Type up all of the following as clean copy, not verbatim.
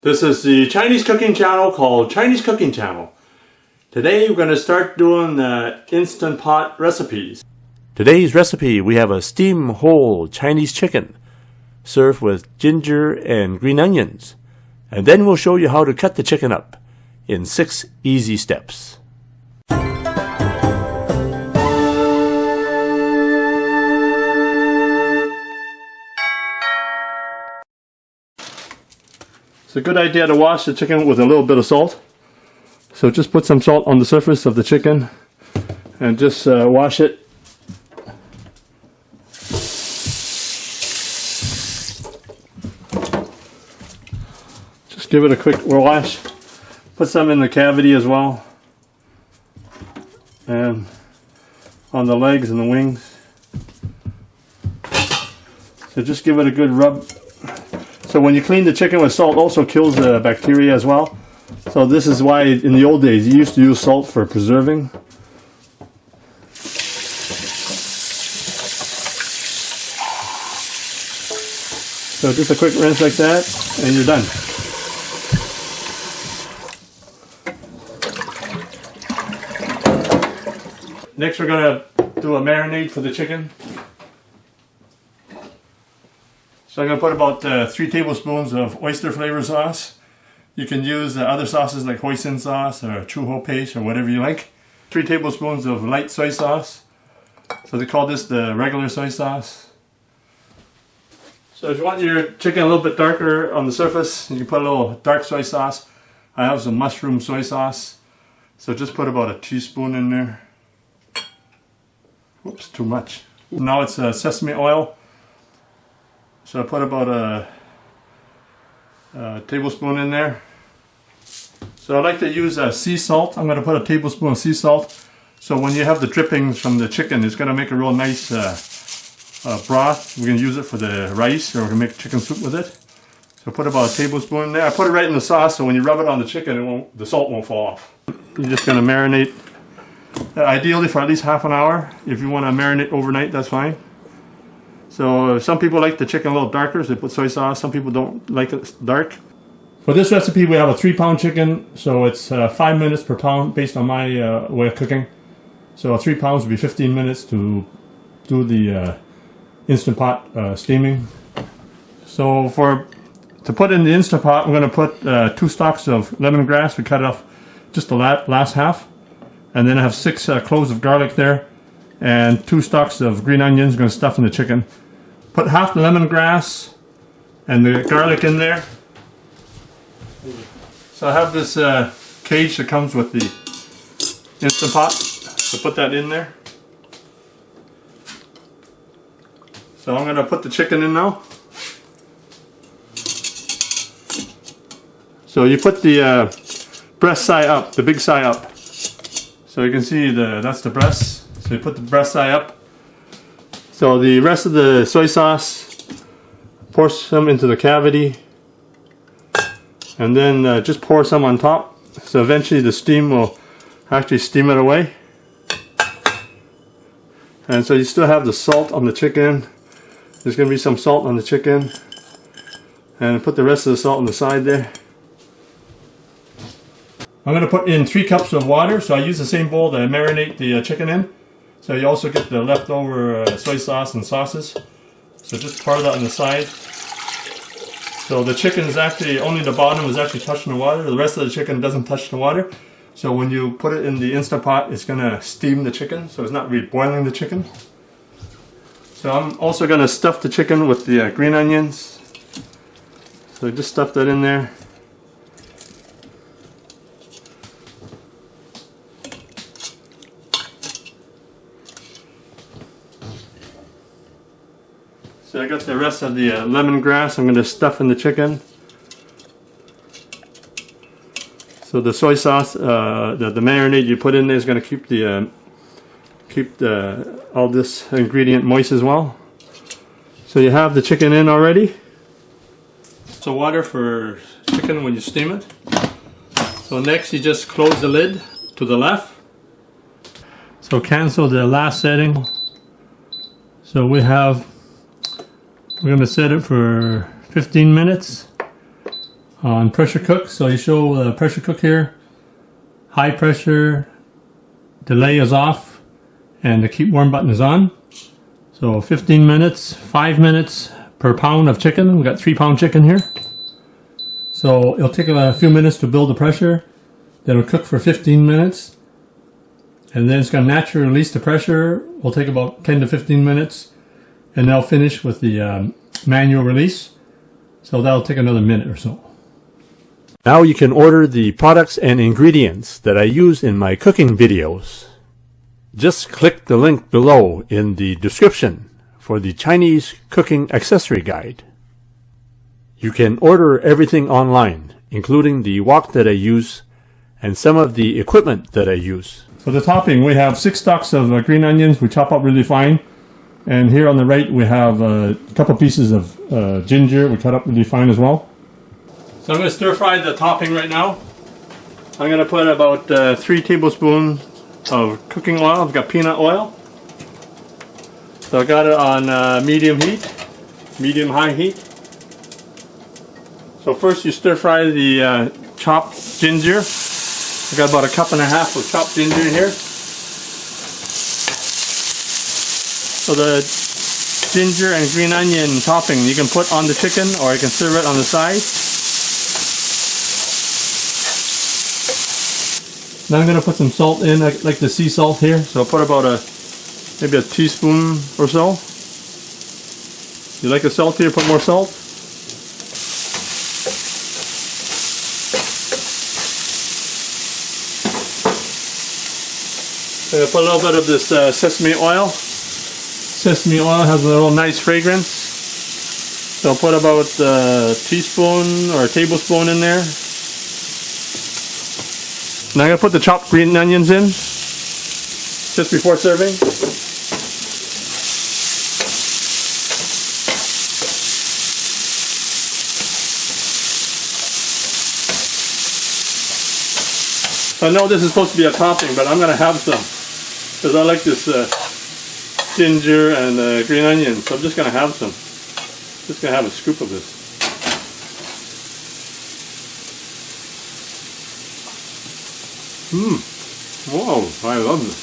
This is the Chinese cooking channel called Chinese Cooking Channel. Today we're going to start doing Instant Pot recipes. Today's recipe, we have a steam whole Chinese chicken served with ginger and green onions. And then we'll show you how to cut the chicken up in 6 easy steps. It's a good idea to wash the chicken with a little bit of salt. So just put some salt on the surface of the chicken and just wash it. Just give it a quick wash. Put some in the cavity as well, and on the legs and the wings. So just give it a good rub. So when you clean the chicken with salt, also kills the bacteria as well. So this is why in the old days you used to use salt for preserving. So just a quick rinse like that and you're done. Next we're going to do a marinade for the chicken. So I'm going to put about 3 tablespoons of oyster flavor sauce. You can use other sauces like hoisin sauce or chuho paste or whatever you like. 3 tablespoons of light soy sauce. So they call this the regular soy sauce. So if you want your chicken a little bit darker on the surface, you can put a little dark soy sauce. I have some mushroom soy sauce. So just put about a teaspoon in there. Oops, too much. Now it's sesame oil. So I put about a tablespoon in there. So I like to use sea salt. I'm going to put a tablespoon of sea salt. So when you have the drippings from the chicken, it's going to make a real nice broth. We can use it for the rice, or we can make chicken soup with it. So put about a tablespoon in there. I put it right in the sauce, so when you rub it on the chicken, the salt won't fall off. You're just going to marinate, ideally for at least half an hour. If you want to marinate overnight, that's fine. So some people like the chicken a little darker, so they put soy sauce. Some people don't like it dark. For this recipe, we have a 3-pound chicken, so it's 5 minutes per pound based on my way of cooking. So 3 pounds would be 15 minutes to do the Instant Pot steaming. So to put in the Instant Pot, I'm going to put 2 stalks of lemongrass. We cut it off just the last half. And then I have 6 cloves of garlic there. And 2 stalks of green onions. I'm going to stuff in the chicken. Put half the lemongrass and the garlic in there. So I have this cage that comes with the Instant Pot. So put that in there. So I'm going to put the chicken in now. So you put the breast side up, the big side up. So you can see that's the breast. So you put the breast side up. So the rest of the soy sauce, pour some into the cavity, and then just pour some on top. So eventually the steam will actually steam it away. And so you still have the salt on the chicken. There's going to be some salt on the chicken. And put the rest of the salt on the side there. I'm going to put in 3 cups of water. So I use the same bowl that I marinate the chicken in. So you also get the leftover soy sauce and sauces. So just pour that on the side. So the chicken is actually, only the bottom is actually touching the water. The rest of the chicken doesn't touch the water. So when you put it in the Instant Pot, it's going to steam the chicken. So it's not really boiling the chicken. So I'm also going to stuff the chicken with the green onions. So just stuff that in there. So I got the rest of the lemongrass I'm going to stuff in the chicken. So the soy sauce, the marinade you put in there is going to keep all this ingredient moist as well. So you have the chicken in already. So water for chicken when you steam it. So next you just close the lid to the left. So cancel the last setting. So we're going to set it for 15 minutes on pressure cook. So you show the pressure cook here. High pressure, delay is off, and the keep warm button is on. So 15 minutes, 5 minutes per pound of chicken. We got 3-pound chicken here. So it'll take a few minutes to build the pressure. Then it'll cook for 15 minutes. And then it's going to naturally release the pressure. Will take about 10 to 15 minutes. And they'll finish with the manual release. So that'll take another minute or so. Now you can order the products and ingredients that I use in my cooking videos. Just click the link below in the description for the Chinese Cooking Accessory Guide. You can order everything online, including the wok that I use and some of the equipment that I use. For the topping, we have 6 stalks of green onions we chop up really fine. And here on the right we have a couple pieces of ginger we cut up really fine as well. So I'm going to stir fry the topping right now. I'm going to put about 3 tablespoons of cooking oil. I've got peanut oil. So I got it on medium heat, medium-high heat. So first you stir fry the chopped ginger. I got about 1.5 cups of chopped ginger in here. So the ginger and green onion topping you can put on the chicken or you can serve it on the side. Now I'm going to put some salt in, I like the sea salt here, so I'll put about maybe a teaspoon or so. You like it salty, put more salt. I'm going to put a little bit of this sesame oil. Sesame oil has a little nice fragrance. So I'll put about a teaspoon or a tablespoon in there. Now I'm going to put the chopped green onions in, just before serving. I know this is supposed to be a topping, but I'm going to have some, because I like this ginger and green onions, so I'm just going to have some. Just going to have a scoop of this. Whoa, I love this.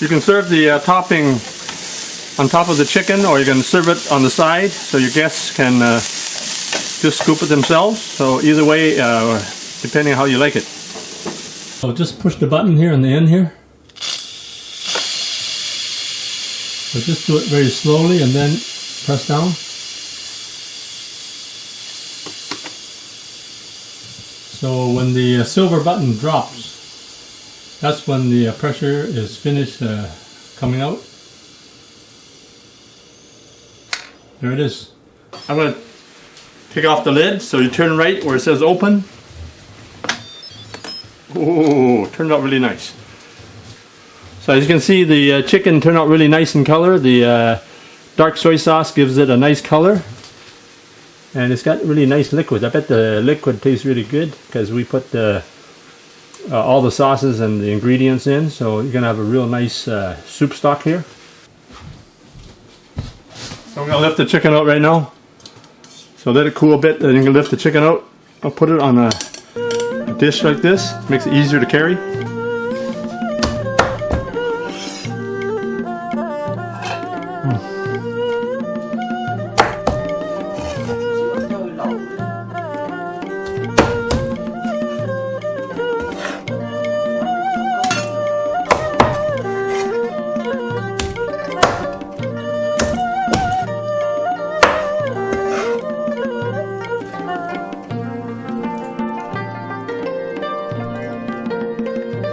You can serve the topping on top of the chicken, or you can serve it on the side so your guests can just scoop it themselves. So either way, depending on how you like it. So just push the button here on the end here. So just do it very slowly and then press down. So when the silver button drops, that's when the pressure is finished coming out. There it is. I'm going to take off the lid, so you turn right where it says open. Oh, turned out really nice. So as you can see, the chicken turned out really nice in color. The dark soy sauce gives it a nice color. And it's got really nice liquid. I bet the liquid tastes really good because we put all the sauces and the ingredients in. So you're going to have a real nice soup stock here. So I'm going to lift the chicken out right now. So let it cool a bit, then you can lift the chicken out. I'll put it on a dish like this. Makes it easier to carry.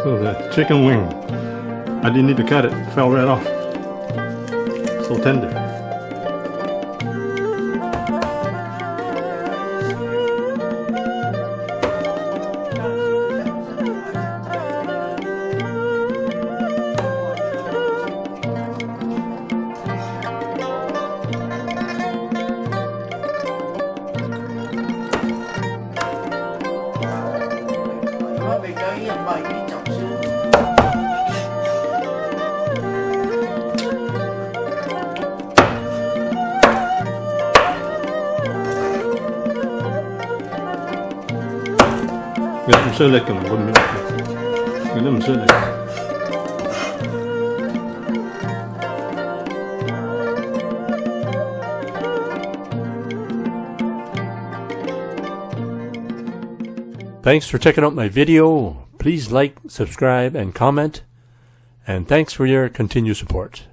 So the chicken wing, I didn't need to cut it, it fell right off. So tender. 唔需要力㗎啦，唔你都唔需要力。Thanks for checking out my video. Please like, subscribe, and comment. And thanks for your continued support.